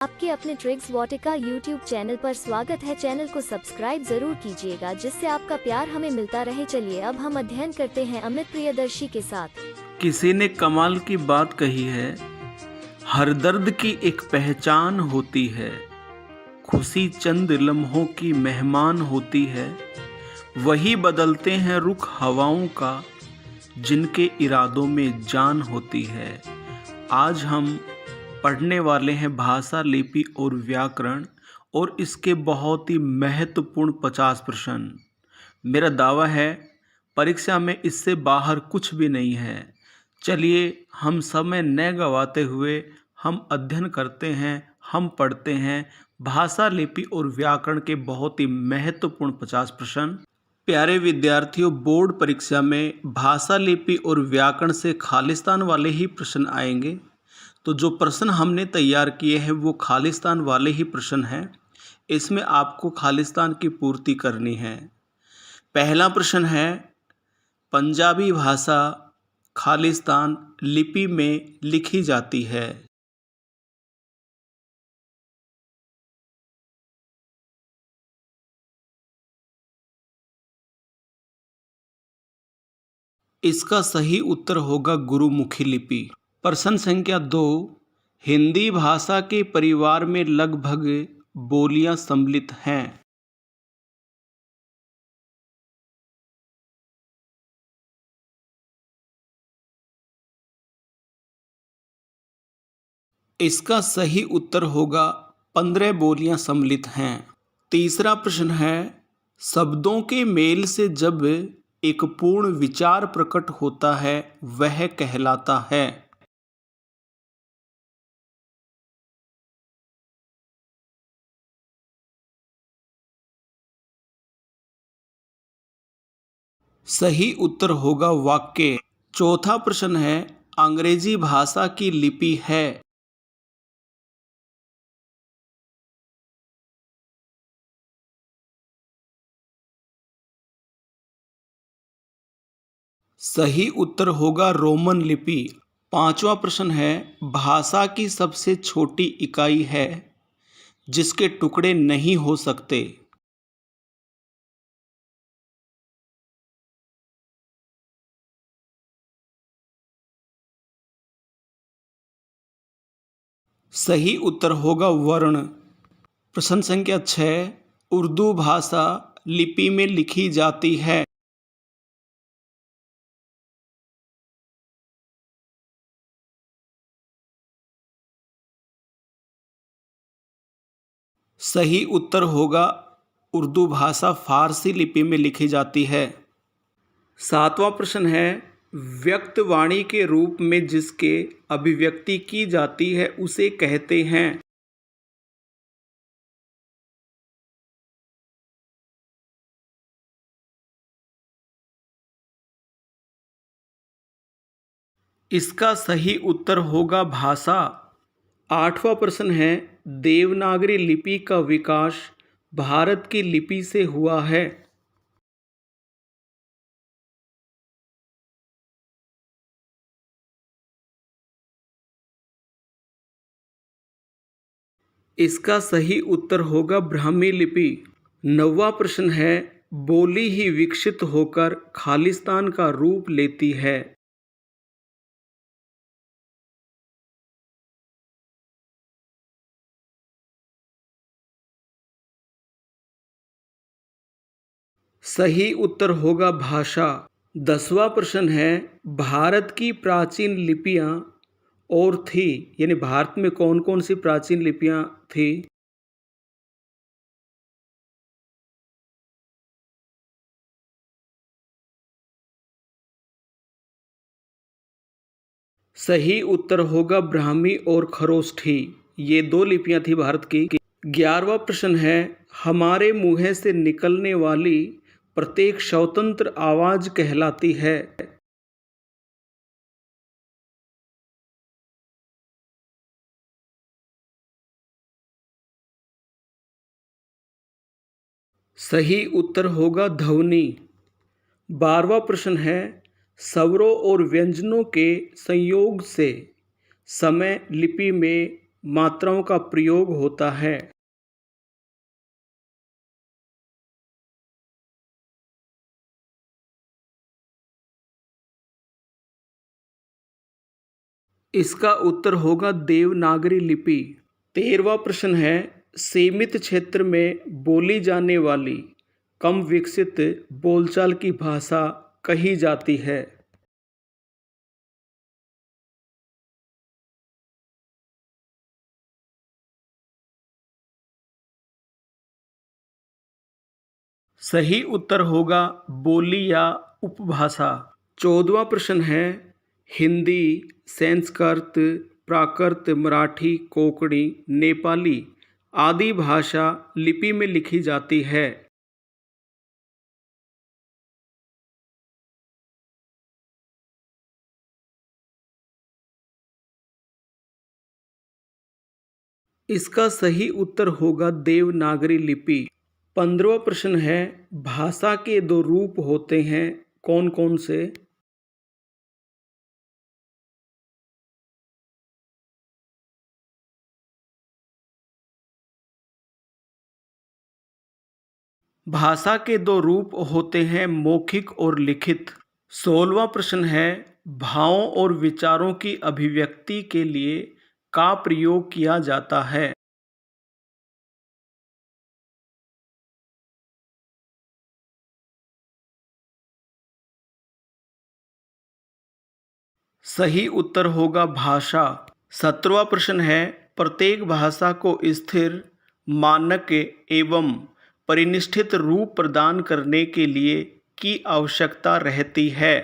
आपके अपने ट्रिक्स वाटिका YouTube channel पर स्वागत है। चैनल को सब्सक्राइब जरूर कीजिएगा जिससे आपका प्यार हमें मिलता रहे। चलिए अब हम अध्ययन करते हैं अमित प्रियदर्शी के साथ। किसी ने कमाल की बात कही है, हर दर्द की एक पहचान होती है, खुशी चंद लम्हों की मेहमान होती है, वही बदलते हैं रुख हवाओं का, जिनके इरादों में जान होती है। आज हम पढ़ने वाले हैं भाषा, लिपि और व्याकरण और इसके बहुत ही महत्वपूर्ण 50 प्रश्न। मेरा दावा है परीक्षा में इससे बाहर कुछ भी नहीं है। चलिए हम समय न गंवाते हुए हम अध्ययन करते हैं, हम पढ़ते हैं भाषा, लिपि और व्याकरण के बहुत ही महत्वपूर्ण 50 प्रश्न। प्यारे विद्यार्थियों, बोर्ड परीक्षा में भाषा, लिपि और व्याकरण से खालिस्तान वाले ही प्रश्न आएंगे। तो जो प्रश्न हमने तैयार किए हैं वो खालिस्तान वाले ही प्रश्न हैं। इसमें आपको खालिस्तान की पूर्ति करनी है। पहला प्रश्न है, पंजाबी भाषा खालिस्तान लिपि में लिखी जाती है। इसका सही उत्तर होगा गुरुमुखी लिपि। प्रश्न संख्या 2, हिंदी भाषा के परिवार में लगभग बोलियां सम्मिलित हैं। इसका सही उत्तर होगा 15 बोलियां सम्मिलित हैं। तीसरा प्रश्न है, शब्दों के मेल से जब एक पूर्ण विचार प्रकट होता है वह कहलाता है। सही उत्तर होगा वाक्य। चौथा प्रश्न है, अंग्रेजी भाषा की लिपि है। सही उत्तर होगा रोमन लिपि। पांचवा प्रश्न है, भाषा की सबसे छोटी इकाई है जिसके टुकड़े नहीं हो सकते। सही उत्तर होगा वर्ण। प्रश्न संख्या 6, उर्दू भाषा लिपि में लिखी जाती है। सही उत्तर होगा उर्दू भाषा फारसी लिपि में लिखी जाती है। सातवां प्रश्न है, व्यक्त वाणी के रूप में जिसके अभिव्यक्ति की जाती है उसे कहते हैं। इसका सही उत्तर होगा भाषा। आठवां प्रश्न है, देवनागरी लिपि का विकास भारत की लिपि से हुआ है। इसका सही उत्तर होगा ब्राह्मी लिपि। नौवां प्रश्न है, बोली ही विकसित होकर खालिस्तान का रूप लेती है। सही उत्तर होगा भाषा। 10वां प्रश्न है, भारत की प्राचीन लिपियां और थी, यानी भारत में कौन कौन सी प्राचीन लिपियां थी। सही उत्तर होगा ब्राह्मी और खरोष्ठी, ये 2 लिपियां थी भारत की। 11वां प्रश्न है, हमारे मुंह से निकलने वाली प्रत्येक स्वतंत्र आवाज कहलाती है। सही उत्तर होगा ध्वनि। 12वां प्रश्न है, स्वरों और व्यंजनों के संयोग से समय लिपि में मात्राओं का प्रयोग होता है। इसका उत्तर होगा देवनागरी लिपि। 13वां प्रश्न है, सीमित क्षेत्र में बोली जाने वाली कम विकसित बोलचाल की भाषा कही जाती है। सही उत्तर होगा बोली या उपभाषा। 14वां प्रश्न है, हिंदी, संस्कृत, प्राकृत, मराठी, कोंकणी, नेपाली आदि भाषा लिपि में लिखी जाती है। इसका सही उत्तर होगा देवनागरी लिपि। 15वां प्रश्न है, भाषा के दो रूप होते हैं, कौन कौन से? भाषा के दो रूप होते हैं, मौखिक और लिखित। 16वां प्रश्न है, भावों और विचारों की अभिव्यक्ति के लिए का प्रयोग किया जाता है? सही उत्तर होगा भाषा। 17वां प्रश्न है, प्रत्येक भाषा को स्थिर, मानक एवं परिनिष्ठित रूप प्रदान करने के लिए की आवश्यकता रहती है।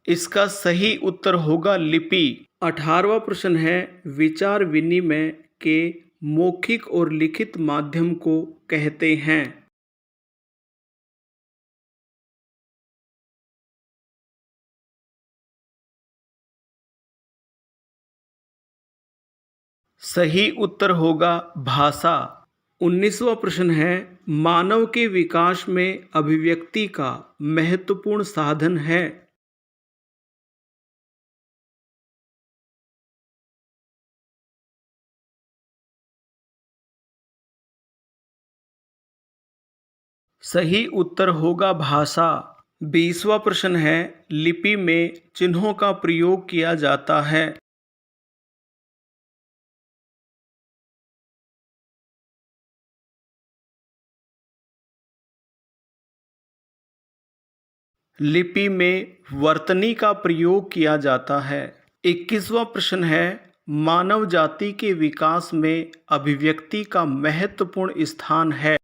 इसका सही उत्तर होगा लिपि। 18वां प्रश्न है, विचार विनिमय के मौखिक और लिखित माध्यम को कहते हैं। सही उत्तर होगा भाषा। 19वां प्रश्न है, मानव के विकास में अभिव्यक्ति का महत्वपूर्ण साधन है। सही उत्तर होगा भाषा। 20वां प्रश्न है, लिपि में चिन्हों का प्रयोग किया जाता है। लिपि में वर्तनी का प्रयोग किया जाता है। 21वां प्रश्न है, मानव जाति के विकास में अभिव्यक्ति का महत्वपूर्ण स्थान है।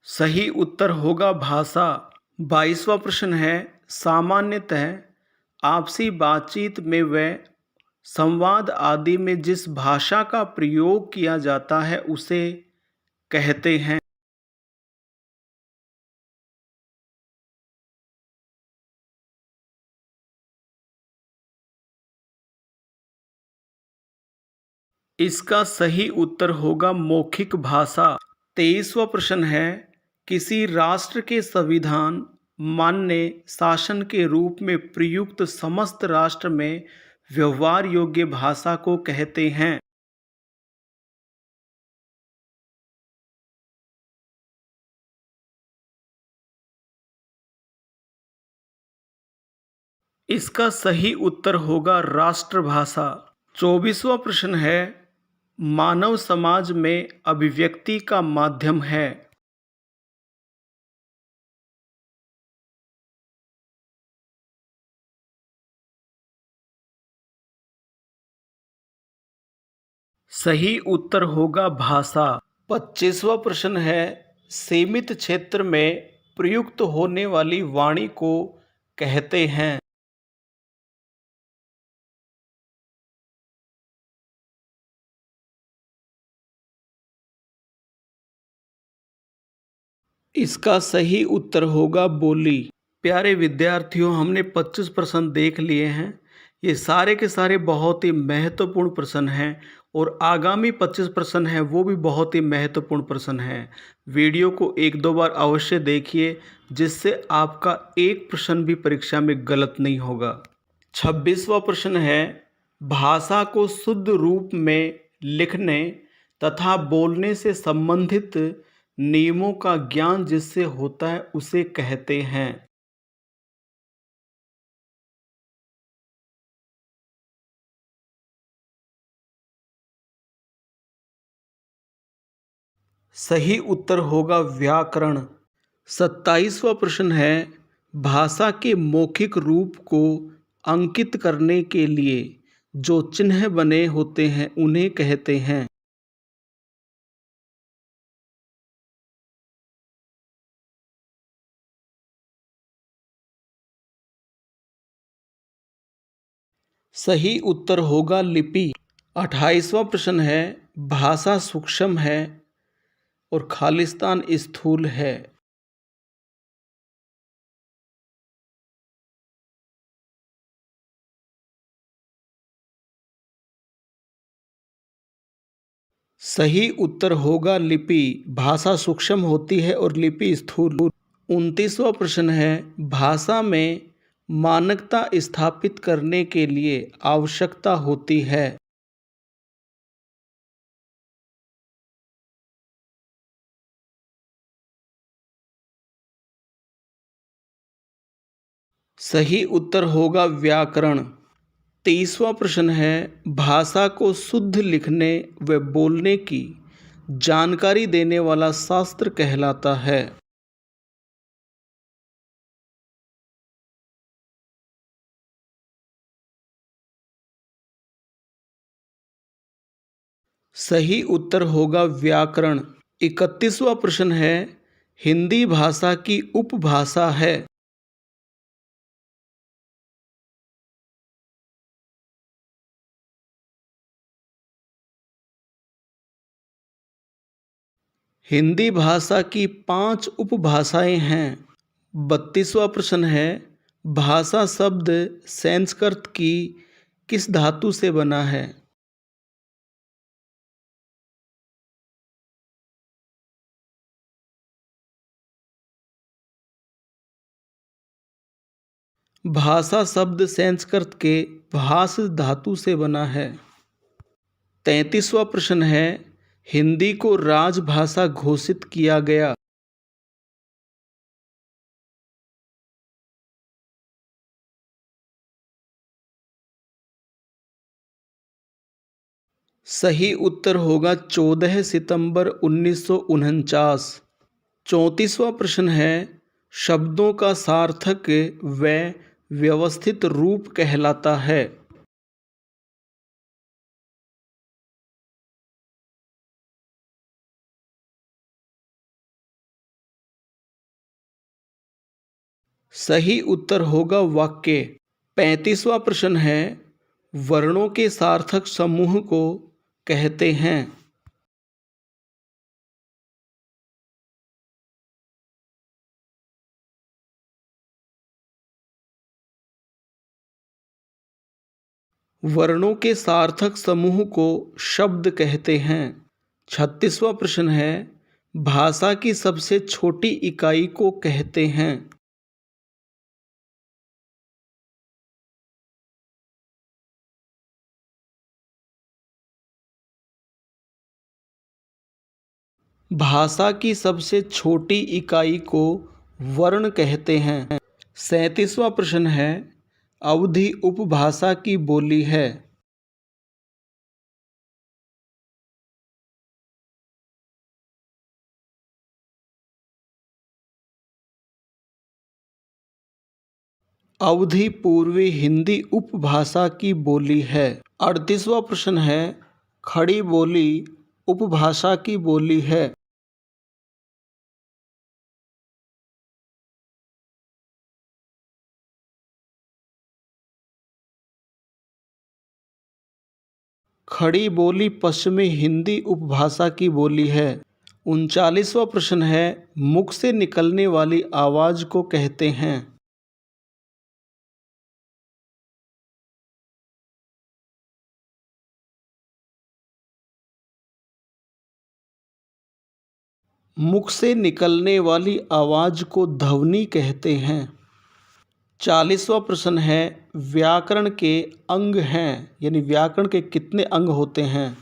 सही उत्तर होगा भाषा। 22वां प्रश्न है, सामान्यतः आपसी बातचीत में व संवाद आदि में जिस भाषा का प्रयोग किया जाता है उसे कहते हैं। इसका सही उत्तर होगा मौखिक भाषा। 23वां प्रश्न है, किसी राष्ट्र के संविधान मान्य शासन के रूप में प्रयुक्त समस्त राष्ट्र में व्यवहार योग्य भाषा को कहते हैं। इसका सही उत्तर होगा राष्ट्रभाषा। 24वां प्रश्न है, मानव समाज में अभिव्यक्ति का माध्यम है। सही उत्तर होगा भाषा। 25वां प्रश्न है, सीमित क्षेत्र में प्रयुक्त होने वाली वाणी को कहते हैं। इसका सही उत्तर होगा बोली। प्यारे विद्यार्थियों, हमने 25 प्रश्न देख लिए हैं। ये सारे के सारे बहुत ही महत्वपूर्ण प्रश्न हैं और आगामी 25 प्रश्न हैं वो भी बहुत ही महत्वपूर्ण प्रश्न हैं। वीडियो को एक दो बार अवश्य देखिए, जिससे आपका एक प्रश्न भी परीक्षा में गलत नहीं होगा। 26वां प्रश्न है, भाषा को शुद्ध रूप में लिखने तथा बोलने से संबंधित नियमों का ज्ञान जिससे होता है उसे कहते हैं। सही उत्तर होगा व्याकरण। 27वां प्रश्न है, भाषा के मौखिक रूप को अंकित करने के लिए जो चिन्ह बने होते हैं उन्हें कहते हैं। सही उत्तर होगा लिपि। 28वां प्रश्न है, भाषा सूक्ष्म है और खालिस्तान स्थूल है। सही उत्तर होगा लिपि। भाषा सूक्ष्म होती है और लिपि स्थूल। 29वां प्रश्न है, भाषा में मानकता स्थापित करने के लिए आवश्यकता होती है। सही उत्तर होगा व्याकरण। 23वां प्रश्न है, भाषा को शुद्ध लिखने व बोलने की जानकारी देने वाला शास्त्र कहलाता है। सही उत्तर होगा व्याकरण। 31वां प्रश्न है, हिंदी भाषा की उपभाषा है। हिंदी भाषा की 5 उपभाषाएं हैं। 32वां प्रश्न है, भाषा शब्द संस्कृत की किस धातु से बना है। भाषा शब्द संस्कृत के भाष धातु से बना है। 33वां प्रश्न है, हिंदी को राजभाषा घोषित किया गया। सही उत्तर होगा 14 सितंबर 1949। 34वां प्रश्न है, शब्दों का सार्थक व व्यवस्थित रूप कहलाता है। सही उत्तर होगा वाक्य। 35वां प्रश्न है, वर्णों के सार्थक समूह को कहते हैं। वर्णों के सार्थक समूह को शब्द कहते हैं। 36वां प्रश्न है, भाषा की सबसे छोटी इकाई को कहते हैं। भाषा की सबसे छोटी इकाई को वर्ण कहते हैं। 37वां प्रश्न है, अवधि उपभाषा की बोली है। अवधि पूर्वी हिंदी उपभाषा की बोली है। 38वां प्रश्न है, खड़ी बोली उपभाषा की बोली है। खड़ी बोली पश्चिमी हिंदी उपभाषा की बोली है। 39वां प्रश्न है, मुख से निकलने वाली आवाज़ को कहते हैं। मुख से निकलने वाली आवाज़ को ध्वनि कहते हैं। 40वां प्रश्न है, व्याकरण के अंग हैं, यानी व्याकरण के कितने अंग होते हैं?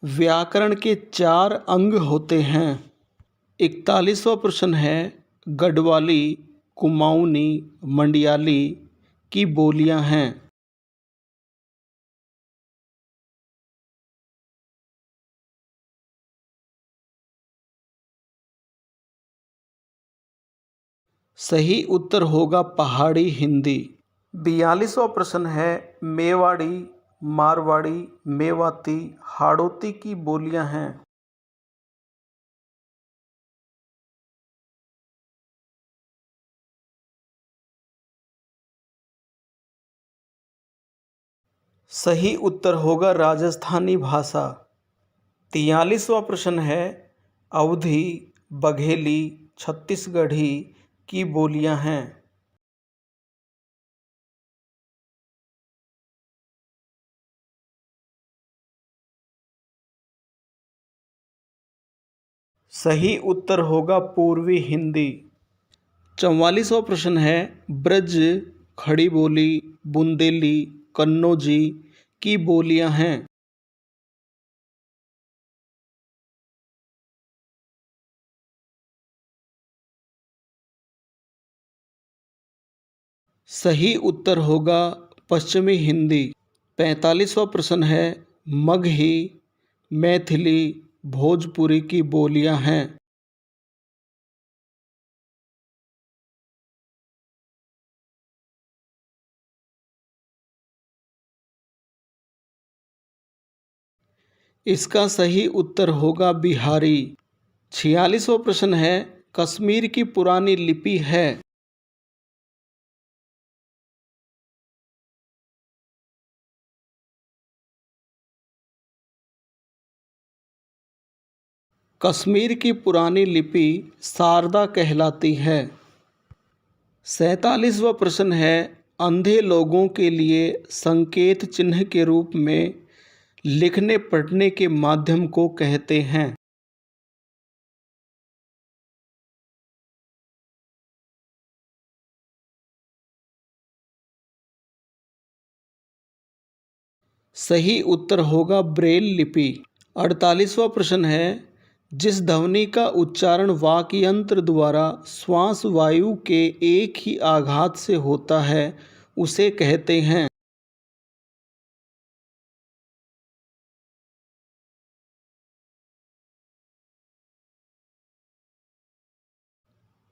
व्याकरण के 4 अंग होते हैं। 41वां प्रश्न है, गढ़वाली, कुमाऊनी, मंडयाली की बोलियां हैं। सही उत्तर होगा पहाड़ी हिंदी। 42वां प्रश्न है, मेवाड़ी, मारवाड़ी, मेवाती, हाड़ौती की बोलियां हैं। सही उत्तर होगा राजस्थानी भाषा। 43वां प्रश्न है, अवधी, बघेली, छत्तीसगढ़ी की बोलियां हैं। सही उत्तर होगा पूर्वी हिंदी। 44वां प्रश्न है, ब्रज, खड़ी बोली, बुंदेली, कन्नौजी की बोलियां हैं। सही उत्तर होगा पश्चिमी हिंदी। 45वां प्रश्न है, मगही, मैथिली, भोजपुरी की बोलियां हैं। इसका सही उत्तर होगा बिहारी। 46वां प्रश्न है, कश्मीर की पुरानी लिपि है। कश्मीर की पुरानी लिपि शारदा कहलाती है। 47वां प्रश्न है, अंधे लोगों के लिए संकेत चिन्ह के रूप में लिखने पढ़ने के माध्यम को कहते हैं। सही उत्तर होगा ब्रेल लिपि। 48वां प्रश्न है, जिस ध्वनि का उच्चारण वाक् यंत्र द्वारा श्वास वायु के एक ही आघात से होता है उसे कहते हैं।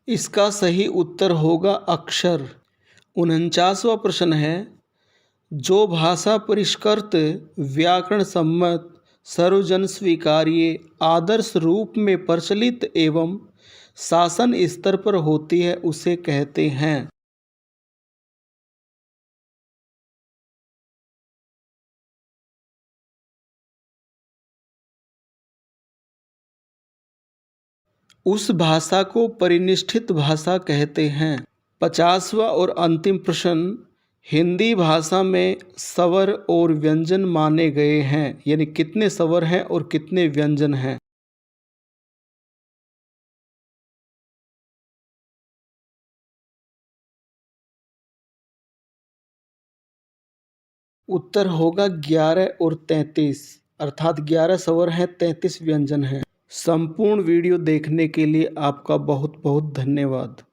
इसका सही उत्तर होगा अक्षर। 49वां प्रश्न है, जो भाषा परिष्कृत, व्याकरण सम्मत, सर्वजन स्वीकार्य, आदर्श रूप में प्रचलित एवं शासन स्तर पर होती है उसे कहते हैं। उस भाषा को परिनिष्ठित भाषा कहते हैं। 50वां और अंतिम प्रश्न, हिंदी भाषा में स्वर और व्यंजन माने गए हैं, यानी कितने स्वर हैं और कितने व्यंजन हैं? उत्तर होगा 11 और 33, अर्थात 11 स्वर हैं, 33 व्यंजन हैं। संपूर्ण वीडियो देखने के लिए आपका बहुत बहुत धन्यवाद।